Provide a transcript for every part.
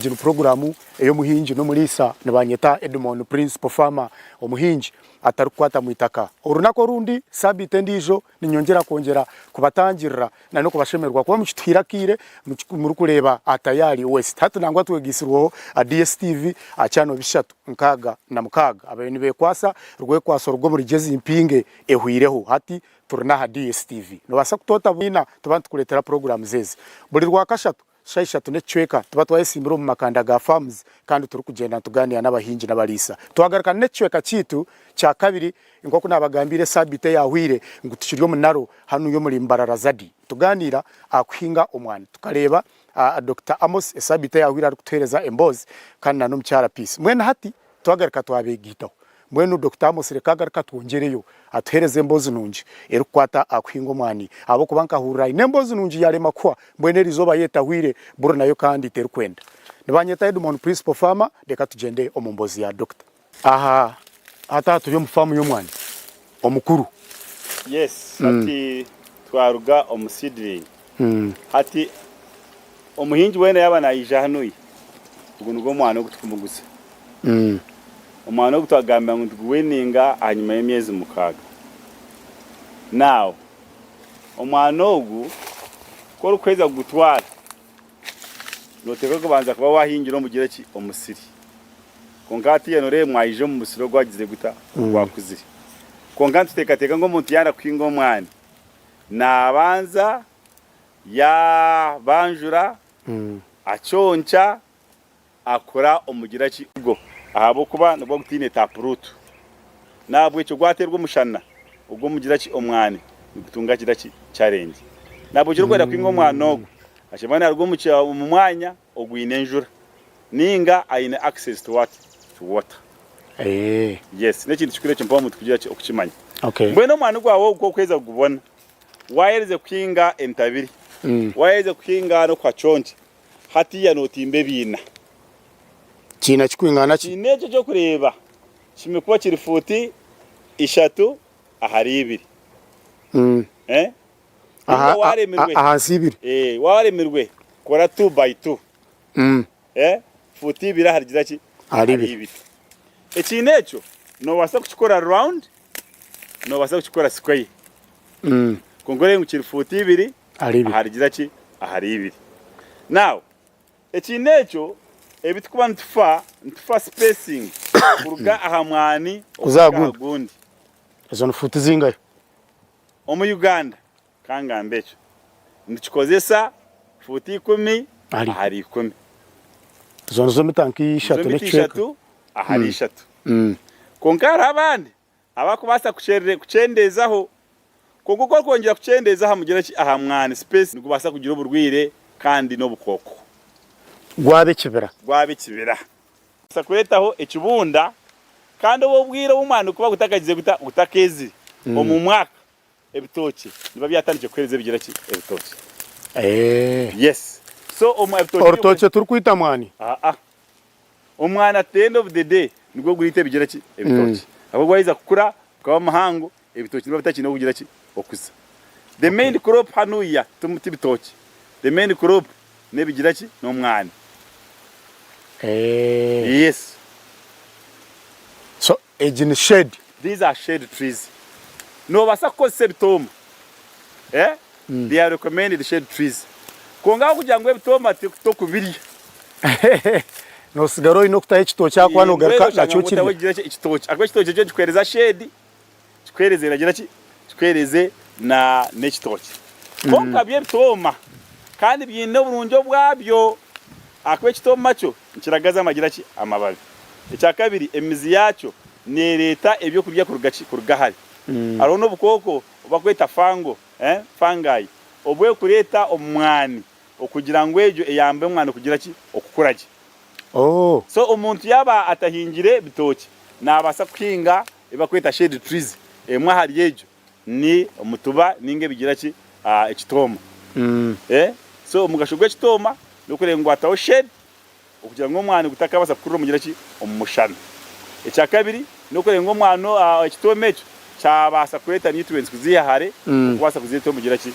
Jino programu eyo muhinji no mulisa nebanyeta Edmond Principal Farmer omuhinji atarukwata mwitaka orunako rundi sabite ndijo ninyongera kongera kubatangirira na no kubashemerwa kuba mukitwirakire murukureba atayali West hatu nangwa twegisirwo a DSTV a channel bishatu nkaga na mukaga abayini bekwasa rwe kwaso rwo muri jezi impinge ehwireho hati turna ha DSTV no basa kutota bina tubantu kuletera program zeze buri rwa kashatu shaishatu necweka tuba twayesimbiro mu makanda ga farms kandi turi kugenda tuganira n'abahinji n'abalisa tuhagarika necweka citu cya kabiri ingoko nabagambire sabite yahwire ngutushiryo munaro hanu yo muri Mbarara Zadi tuganira akuhinga omwana tukareba Dr. Amos sabite yahwire ari kutereza embozi kandi nano mcyara peace mwene hati tuhagarika twabegitaho mwenu Dr. Amos rekagarika twongereyo atuhereze embozi nunji erukwata akuhinga omwani abo kubanka hurira nembozi nunji yarema kwa mwene rizoba yetahwire buru nayo kandi terukwenda nibanyeta Edmond Principal Farmer deka tugende omumbozi ya Dr. aha hata tuyo mufamu y'omwani omukuru yes hati twaruga omusidring hati omuhinji wene yaba nayija hanuyi ubwo nugo mwana okutukumuguza omwana okutwagamba ngo tuweninga hanyuma y'emyezi mukaga now omwana ogu ko rukweza gutwara noteka kubanza kuba wahingira omugira ki omusiri konkati yanore mwayije mu musiro gwagize guta gwakuziri konkanti tekateka ngo muntu yanda kwinga omwana nabanza ya banjura achoncha akora omugira ki go ahabo kuba nabwo gutine tapurutu nabwo cyo gwaterwa umushana ubwo mugira ki omwana gutunga kira ki challenge nabwo cyo rwera kwinga omwana ogo ashimana rwo mu mwanya ogwine njura ninga aine access to what to water yes nekintu kikure cyimpa mu tukugira ki okukimanya okay mbwe no mwana gwawo uko kweza gubona wayereze kwinga entabiri wayereze kwinga no kwa chonje hati ya notimbe bina China chikwingana chi nejo cyo kureba kimekuba kiri futi 3 ahari 2 aha sibiri waremerwe kora 2 by 2 futi 2 harigira ki ari 2 ekinecho no wasa kukikora round no wasa kukikora square kongore ngukiri futi 2 harigira ki ahari 2 now ekinecho ebitukuba ntufa spacing kuruga ahamwani uzagundi ezo nfuti zingayo omu Uganda kanga mbecho ndikikozesa futi 10 ahari 10 zo mitanki 3 necweka ahari 3 konkara abandi abakubasa kucendezaho kogukora kongera kucendezaho mugira ki ahamwani space nigubasa kugira uburwire kandi no bukoko gwabe kibera sakuretaho ekibunda kandi obubwira umwana kuba gutakagize gutakezi mu mwaka ebitoki niba byatandije kwereze bigira ki ebitoki yes so ebitoki turukwita mwani omwana at the end of the day nibwo gurite bigira ki ebitoki abo gwayiza kukura kwa mahango ebitoki niba bitakino kugira ki okuza the main crop hanuya tumuti bitoki the main crop nebigira ki no mwana yes so in shade these are shade trees no basa conceptum they are recommended shade trees konga kugira ngo ebitoma to kubiri no sigaro ino kuta ekitoki akwa no garuka nacho kiri ekitoki akwa ekitoki cyo kikwereza shade kikwereze nagira ki kikwereze na nekitoki konka byebitoma kandi byine burunjo bwabyo akwe kitoma cyo kiragaza amagira ki amababi icya kabiri emizi yacyo ne leta ebyo kurya kurugahari aro no bukoko bakweta fango fangai obwe kureta omwani okugira ngo ejo eyambe omwana kugira ki okukuraje so omuntu yaba atahingire bitoki nabasa kuhinga ebakweta shade trees emwa hari ejo ni omutuba ninge bigira ki ekitoma so omugashogwe kitoma nokurengwa ataho shade okugira ngo omwana gutakabasa kurura mugira ki omumushana icya kabiri nokurengwa omwana ekitoma ekyo cyabasa kureta nutrients kuzihare kubasa kuzita mugira ki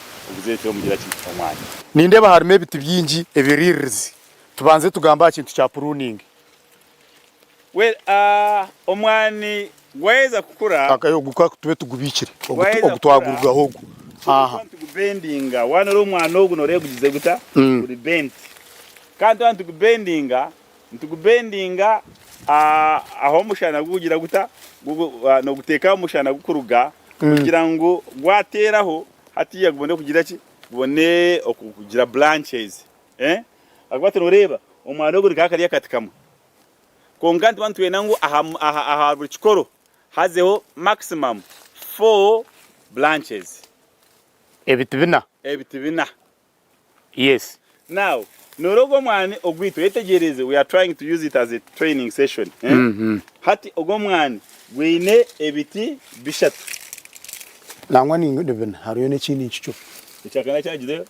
omwana ninde baharime biti byingi ebiririzi tubanze tugamba kintu kya pruning well omwani weza kukura akayo guka tube tugubikire Waheza ogutwagurwa hogo aha tugubendinga wana ro mwana ogu nore kugize guta uri bent kandi wantu tugubendinga aho mushana gugira guta no guteka umushana gukuruga kugira ngo gwateraho hatiya gubone kugira ki gubone okugira branches agwate noreba omwana ogu rikakariya katikamo konganti bantu wenangu aha buri kikoro hazeho maximum 4 branches ebitibina yes now norogo mwani ogwito yetegereze we are trying to use it as a training session hati ogomwani gwine ebiti bishatu nangwa ni ndebena hariyo n'ikindi kico icyakana cyagideyo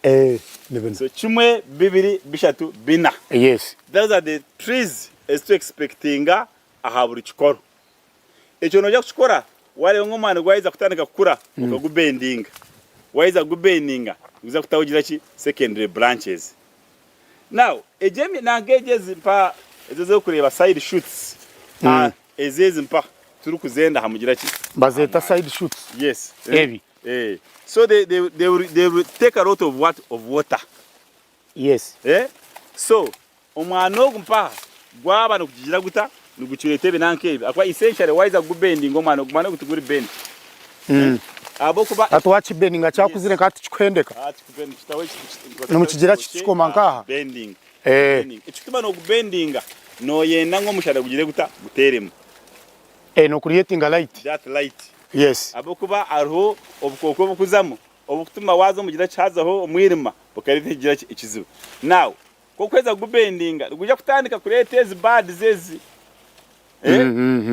ndebena so chimwe bibiri bishatu bina yes those are the trees is to expectinga aha buri kikoro icyo no cyakora wale ngomwana gwaiza kutandika kukura ukagubendinga waiza gubendinga uza kutawugira ki secondary branches now ejemi nangegeze mpa ezo kureba side shoots ezeze mpa turi kuzenda hamugira ki bazeta side shoots yes heavy so they will take a lot of water yes so omwana ogumpa gwaba no kugira guta nugukiretebe nankebe akwa essentially waiza gubendinga omwana gutuguri bend abo kuba atwachi bendinga cyakuzire kati chikwendeka kubend kitawe numukigira kikoma nkaha bending ikituma no gubendinga no yenda ngo mushara kugire guta guteremo no creating a light that light yes abo kuba arho obukoko bukuzamo obukutuma wazo mugira cyazaho umwirima bukaritegira ikizibu now kokweza gubendinga kujya kutandika kurete ezi bad zezi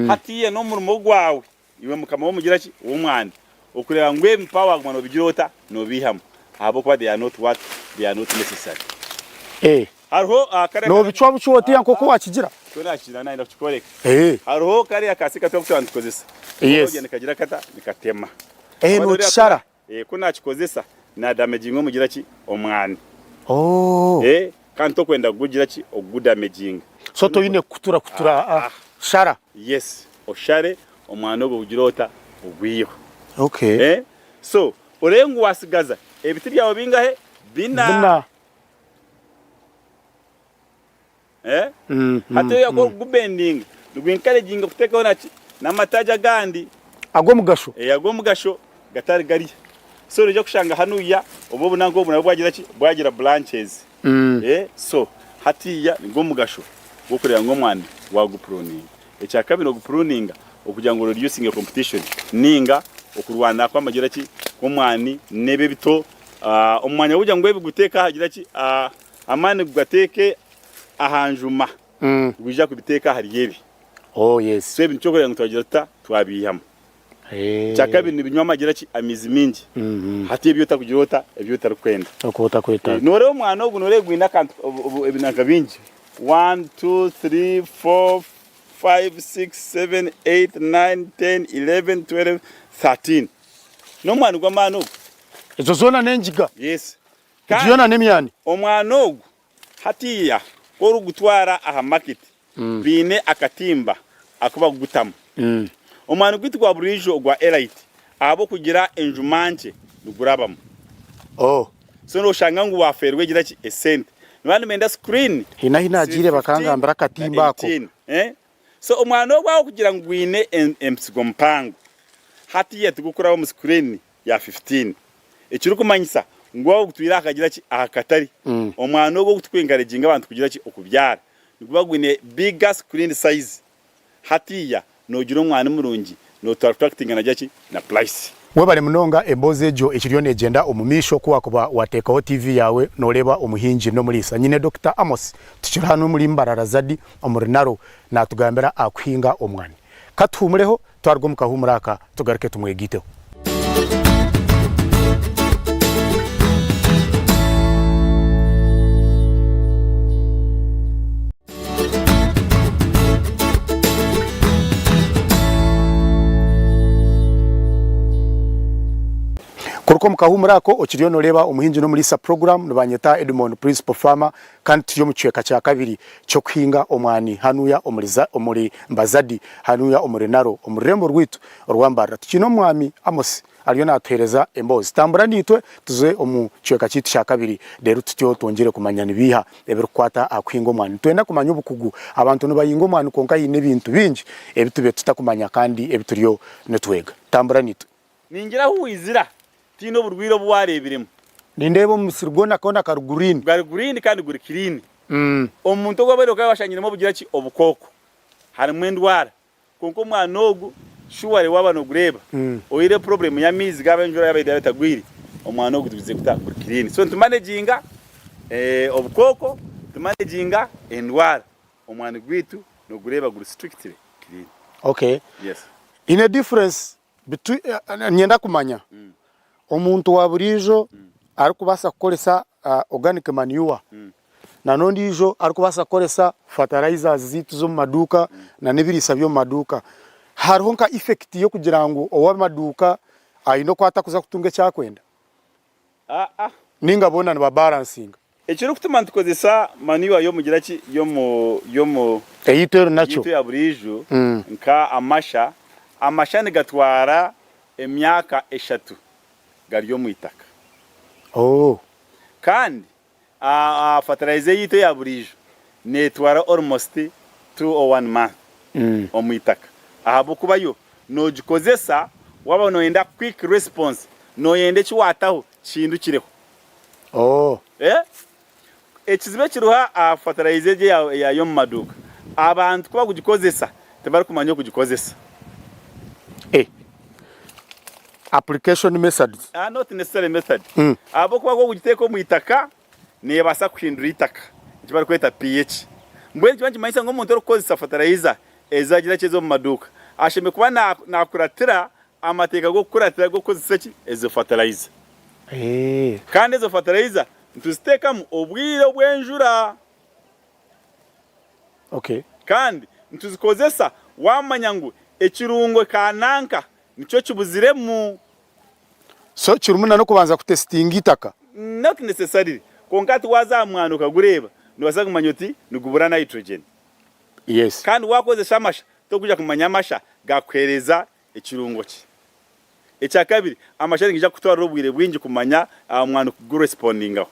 hatiye no murumo gwawe iwe mukama wo mugira ki umwana okureba ngwe mpawa gumano bigirota no bihamo abo kwa they are not necessary arho kare no bichwa buchoti yanko ko wakigira tunakira naenda kuchikoreka arho kare akasika twakutandikozesa yes ugenda kagira kata nikatema no kishara kuna chikozesa na damaging ngo mugira ki omwana kanto kwenda kugira ki ogudamaging so to yine kutura shara yes oshare omwana ogo ugirota ugwiyo okay so orengu wasigaza ebiti byawo bingahe bina hata yako gubending nugwenkarejing kuteka onaki namataja gandi agomugasho agomugasho gatari gari so ryo kushanga hanuya obo nango bwagira ki bwagira branches so hatiya ngomugasho gokurera ngo mwana wagupruning ecyakabiri no gupruninga okugira ngo reducing competition ninga okurwana kwa magira ki omwani nebe bito omwanya ujya ngo ebiguteka hagira ki amani gugateke ahanjuma gwija kubiteka hari yebi yes so ebintu cyo ngo twagira ta twabihamo cyakabiri ni binywa magira ki amizi mingi hati ebyo takugirota ebyo tarukwenda okota kweta nore omwana ogu nore gwina kantu ebinanga bingi 1 2 3 4 5 6 7 8 9 10 11 12 13 no mwana gwa mano ezo zona nenjiga yes kiyona nemyani omwana ogu hatiya koru gutwara aha market bine akatimba akuba gutamu omwana gwitu gwa burijo gwa elite abo kugira enjumanje nugurabamo so no shanga ngo waferwe gira ki esente nabandi menda screen hina agire bakangambira katimba ako so omwana ogwa kugira ngwine emsigo mpango hatiye tugukuraho mu screen ya 15 ekiri kumanyisa ngo gutwira akagira ki akatari omwana ogwo gutwengareginga abantu kugira ki okubyara nigubagwine bigger screen size hatiya no gira omwana murungi no attracting na ki na price webale munonga emboze ejo ekiriyo negenda omumisho kuba watekaho TV yawe noleba omuhinji no mulisa nyine Dr. Amos tukira hano muri Mbarara Zadi omurinaro natugambira akuhinga omwani katumureho twarwo mukahumuraka tugaruke tumwegiteho kuruko mukahumura ko okiriyo noreba umuhinji no muri sa program nibanyeta Edmond Principal Farmer kandi turiyo mu cyeka cya kabiri cyo kwinga omwani hanuya omuri mbazadi hanuya omurenaro omurembo rwitu orwambara tukino mwami Amos ariyo natereza embozi tambura nitwe tuze omu cyeka kitu cya kabiri rero tutyo tongere kumanya nibiha ebirukwata akwinga omwani twenda kumanya ubukugu abantu nibayinga omwani konka yine bintu bingi ebitube tutakumanya kandi ebituriyo netwega tambura nitwe ningira huizira tino burwiro bwarebiremo nindebo musirgona kona kar green kandi guri clean omuntu gobero kashanyiremo bugira ki obukoko hari mwendwara konko mwanogu shuware wabano gureba oire problem ya mizi gabenjura yabede batagwiri omwanogu tubize kuta guri clean so ntumanejinga obukoko tumanejinga endwara omwana gwitu no gureba guri strictly clean. Okay, yes, in a difference between nyenda kumanya omuntu wa burijo ari kubasa kukolesa organic manure na nondi ijo ari kubasa kukolesa fertilizers zitu zo maduka na nebirisa byo maduka hariho nka effect yo kugira ngo owa maduka ayino kwata kuza kutunga cyakwenda ninga bona ba balancing ekiro kutuma ntukozesa manure yo mugira ki yo mu eyitero nacho ya burijo nka amasha nigatwara emyaka 3 gariyo mu itaka. Kandi fertilizer yito ya burijo netwara almost 2 or 1 month omu itaka. Ahabo kubayo no gikozesa waba no yenda quick response no yende chiwataho kindu kireho. Ekizibe kiruha fertilizer ya yo mu maduka abantu kuba kugikozesa tebari kumanya kugikozesa. Application methods not necessarily method. Abo kuba ko kugiteko mu itaka ne basa kuhindura itaka kibari kweta pH. Mbwe kibanji mayisa ngo umuntu ukozesa fertilizer ezagira cyezo mu maduka asheme kuba nakuratira amateka go kuratira go kozesa ki ezo fertilizer. Kandi ezo fertilizer ntuziteka mu obwiro bwenjura. Okay, kandi ntuzikozesa wamanya ngo ekirungo kananka nicho kibuziremu. So kirumuna no kubanza kutestinga itaka not necessarily konkati wazamwana ukagureba nibaza kumanya uti nigubura nitrogen. Yes, kandi wakozesa amasha to kuja kumanya amasha gakwereza ekirungo ki. Ekyakabiri amasha ngija kutwara obwire bwingi kumanya mwana kugurespondinga.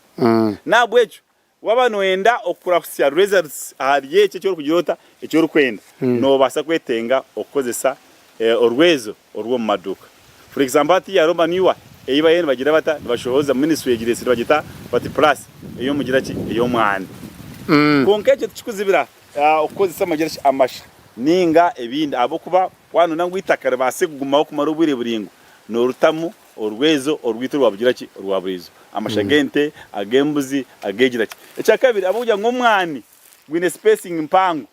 Nabwecho waba noenda okurafya results hariye cyo kugirota ecyo rukwenda no basa kwetenga okozesa orwezo orwo mu maduka. For example ati ya Romaniwa eyiba yene bagira bata bashohoza ministry yegirese bagita bati plus eyo mugira ki eyo mwana konkeje tukuzibira okozesa magira amasha ninga ebindi abo kuba wano nangu itakare base kugumaho kumara ubwire buringo no rutamu orwezo orwito rwabugira ki rwaburizo amashagente agembuzi agegira ki. Ekyakabiri abuja ngomwani gwine spacing mpango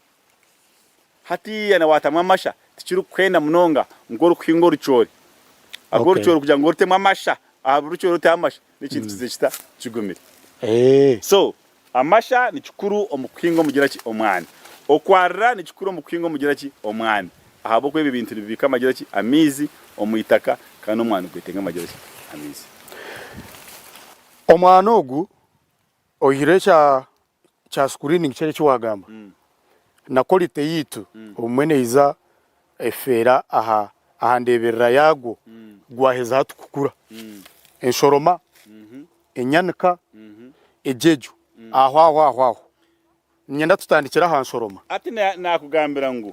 hati yana watamwa amasha tikiru kwenda munonga ngoro kwingo ruchori agoro choro kuja ngorte amasha aburuchoro rute amasha nikintu kizekita kigumira. So amasha ni kikuru omukwingo mugira ki omwani okwarra ni kikuru omukwingo mugira ki omwani ahabo ko ibintu bibika amagira ki amizi omuyitaka kandi omwani kwetenga amagira ki amizi. Omwana ogu ohirecha cha screening cyari cy'wagamba na quality yitu umweneiza efera ahandeberera yago gwaheza hatukukura enshoroma enyanika ejeju aho nyenda tutandikira hanshoroma ati nakugambira ngo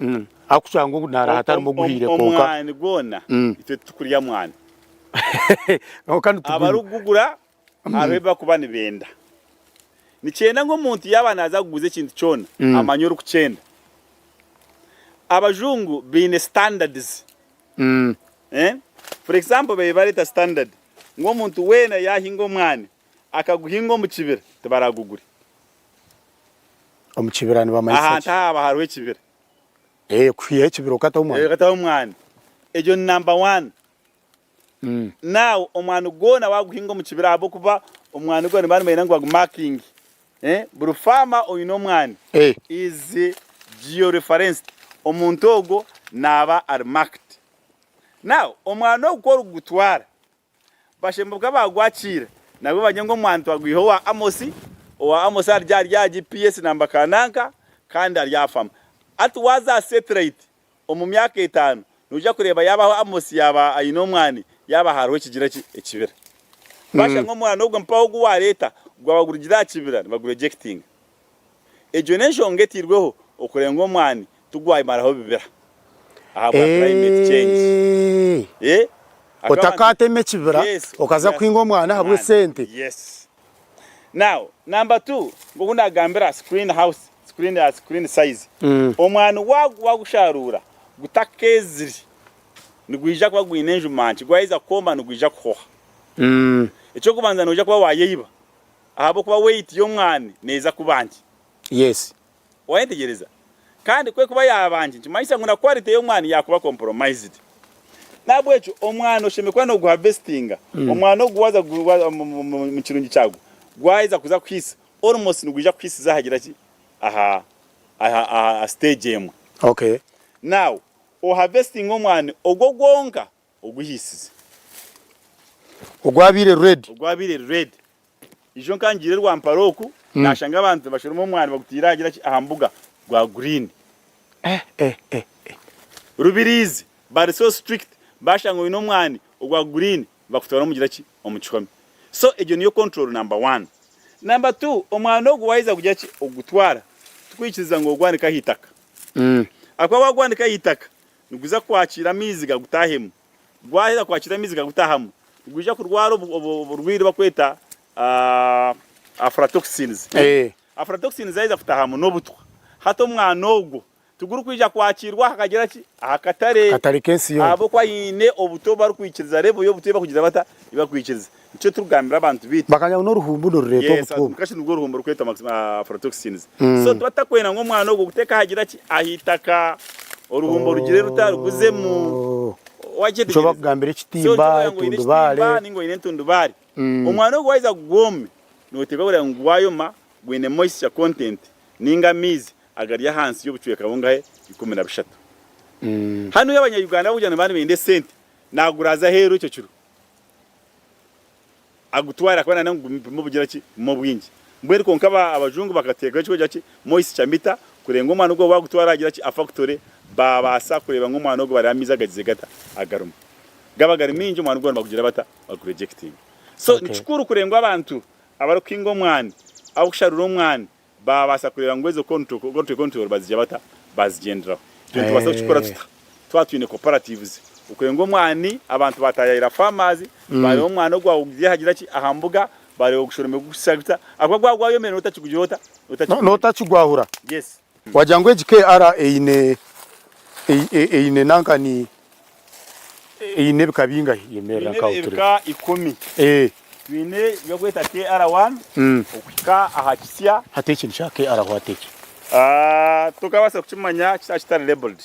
akucyango ntara hatarimo guhire konka omwani gona itwe tukuriya mwana kandi abarugugura abeba kubana benda nicyenda ngo umuntu yabanaza kuguze ikintu cyona amanyoro kucyenda abajungu bine standards. For example bebarita standard ngo umuntu wena yahingo mwana akaguhingo mu kibira tebaragugura omukibirani bamayisa aha baharwe kibira kwiye kibiro kata umwana ejo number 1. Now omwana gona waguhingo mu kibira abo kuba omwana gona bari mayina ngo marking buru farmer oyino mwana is georeferenced omuntu ogo naba are marked. Now omwana okora gutwara bashembuka bagwakira nabo banyango mwantu agwiho wa Amosi rya GPS namba kananka kandi aryafama ati waza satellite mu myaka 5 nuja kureba yabaho Amosi yaba ayino mwani yaba hariho kigira ekibira basha ngo mwana ubwo mpaho gwa leta gwabagurira kibira bagure rejecting ejo nesho ngetirweho okurengo mwani tugwaye maraho bibira aha climate change otakateme kibira okaza kwingo mwana habwe sente. Yes. Now number 2 ngo kunagambira screen size omwana wagusharura gutakeziri nigwija kwa gwinenje manchi gwaiza koma nigwija kuhoha echo kubanza noja kwa wayeyiba ahabo kuba weight yo mwana neza kubanji. Yes. Wayentegereza kandi kwe kuba yabanji kimaisha nguna quality yo mwana yakuba compromised nabwecho omwana oshemekwa no guharvestinga omwana ogwaza mu kirungi cyago gwaiza kuza kwisi almost nigwija kwisi zahagira ki aha stage emu. Okay. Now o harvesting omwana ogogonga oguhisize ogwabire red ijo nkangire rwa mparoku nashanga abantu bashirimo omwana bagutiragira ki ahambuga gwa green Rubirizi but so strict bashango ino mwani ogwa green bakutora mugira ki omuchikomi. So ejo niyo control number 1. Number 2 omwana ogwaiza kujya ki ogutwara tukwikiza ngo ogwanika hitaka akwa wagwanika hitaka nuguza kwakira mizi gagutahemu gwaheza kwakira mizi gagutahamu gwija kurwara urwiri bakweta aflatoxins aflatoxins aiza kutahamu nobutwa hato mwana ogwo tuguru kwija kwakirwa hakagira ki akatare kensi yo abo kwa yine obuto bari kwikiriza rebo yo buto bakugira bata ibakwikiriza nicyo turugambira abantu bita bakanya no ruhumbu no reto obuto mukashi nubwo ruhumbu rukweta aflatoxins so twatakwena ngo mwana ogwo guteka hagira ki ahitaka uruhumbu rugire rutaruguze mu wajete cyo bagambira kitimba tundubare ningo ine tundubare umwana ogwo waiza gome noteka bura ngwayoma gwine moisture content ninga mizi agariya hansi yo bucuye kabungahe 13 hano y'abanyayuganda bujyana bandi bende sente naguraza hero cyo cyo agutwara kwana nangu mu bugira ki mu bwingi mbere konka abajungu bakateka cyo cyo moisture mita kurenga umwana ubwo bagutwara agira ki afactory babasa kureba nk'umwana ubwo bari amiza gagize gata agaruma gabagara minje umwana ubwo bakugira bata bakurejecting. So nichukuru kurengwa abantu abarukingo mwana abukusharura umwana babasa kureba ngo ezo control bazijya bata bazigendera cyo tubasa gukora twatwine cooperatives ukurengo mwani abantu batayira farmers bari umwana ogwa ugiye hagira ki ahambuga bari gushorome gusagita akwa gwa yomene utakigujota utakigwahura. Yes. Wajangwe GKR eine nankani eine bikabinga yemera kauture ka 10 twine yokweta KR1 okika ahakisia hateki nsha KR wateki tukabasa kuchimanya kitari labeled.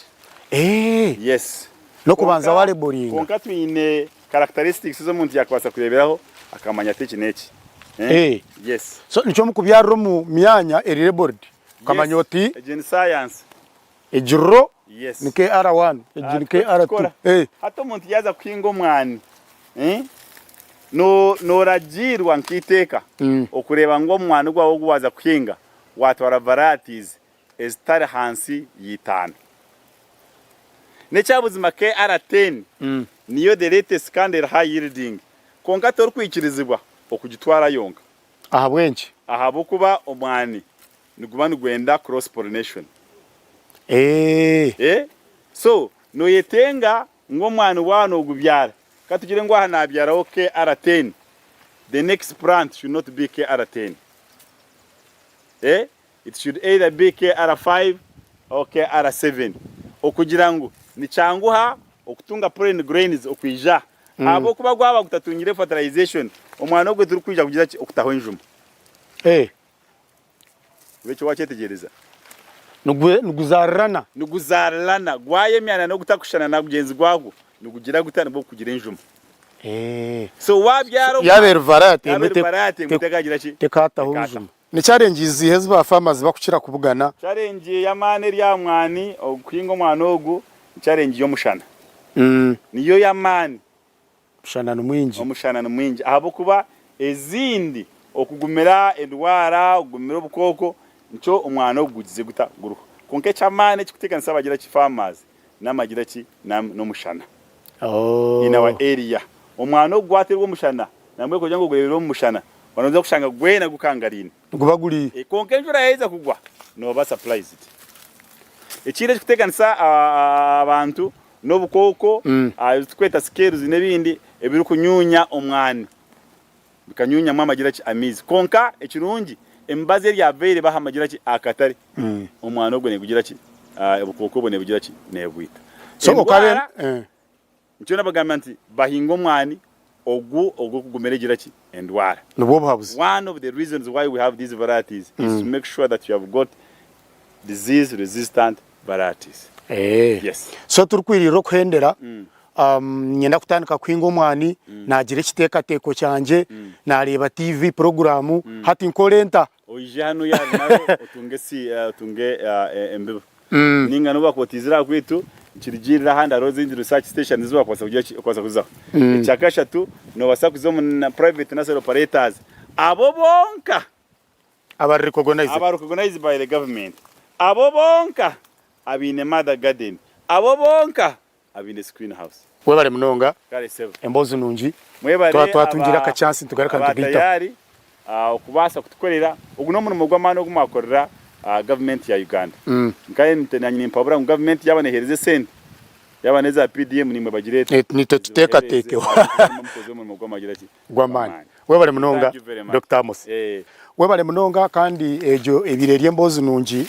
Yes. No kubanza wale boringa konka twine characteristics zo muntu yakubasa kureberaho akamanya teki neki. Yes. So nicho mukubyarro mu myanya eri labeled kamanyoti gen science ejiro. Yes. Ni KR1 ejini KR2 hato muntu yaza kwingo mwani no ragirwa nkiteka okureba ngo mwana gwawo gwaza kwinga watwara varieties ezitari hansi yitana nechabuzima KR10 niyo the latest kandi high yielding konka tor kwikirizibwa okugitwara yonga aha bwenki ahabo kuba omwani nigubana gwenda cross pollination. So no yetenga ngo mwana wano gubyara katugire ngo aha nabyara KR10 the next plant should not be KR10. It should either be KR5 or KR7 okugira ngo ni changuha okutunga pollen grains okwija abo kuba gwaba gutatungire fertilization omwana ogwe turi kwija kugira okutaho injuma wecho wachetegereza nuguzarana gwaye myana no gutakushana na kugenzi gwago nukugira gutana bo kugira injuma. So wabyaro yaber variety mutekagira ki tekataho injuma ni challenge izihe ba farmers bakukira kubugana challenge ya mane rya mwani okwingo mwana ogu challenge yo mushana niyo ya mane Mushanano mwingi. Omushanano mwingi ahabo kuba ezindi okugumira endwara okugumira obukoko nco omwana ogugize guta guruho konke chamane kikutekanisa bagira ki farmers namagira ki no mushana in our area omwana ogwaterwa mushana namwe kujya ngo gwerero mushana banoza kushanga gwena gukangarina gubaguri konke njura yeza kugwa no ba surprise it ekire kikutekanisa abantu n'obukoko tweta scares nebindi ebiru kunyunya omwana bikanyunya mamagira ki amizi konka ekirungi embaze lya vere bahamagira ki akatari omwana ogwe negugira ki obukoko bone bugira ki nebwita so okare ncho nabagamba nti bahinga omwani ogu kugumeregira ki endwara nubo babuze. One of the reasons why we have these varieties is to make sure that you have got disease resistant varieties. Yes. So turkwiriro kuhendera nyenda kutandika kwinga omwani nagira ekiteka teko cyanje nareba TV programu hati nkorenta oije hano ya nayo otunge embibo ninga no bakotizira kwitu kirigirira handa Rose Research Station zizo kwasa kuza cyakasha tu no basakuzo mu private national operators abo bonka aba recognized by the government abo bonka abine mother garden abo bonka abine screen house webale munonga kale sebo embozi nungi mwebale twatungira ka chance tugaraka ntugita tayari okubasa kutukolera oguno muno mugwamano gumakorera government ya Uganda nkaye ntenanye impabura mu government yabanehereze sente yabaneza PDM nimwe bagirete nituteka tekewa mukoze mu mugwamagira ki gwamani webale munonga Dr. Amos webale munonga kandi ejo ebireri embozi nungi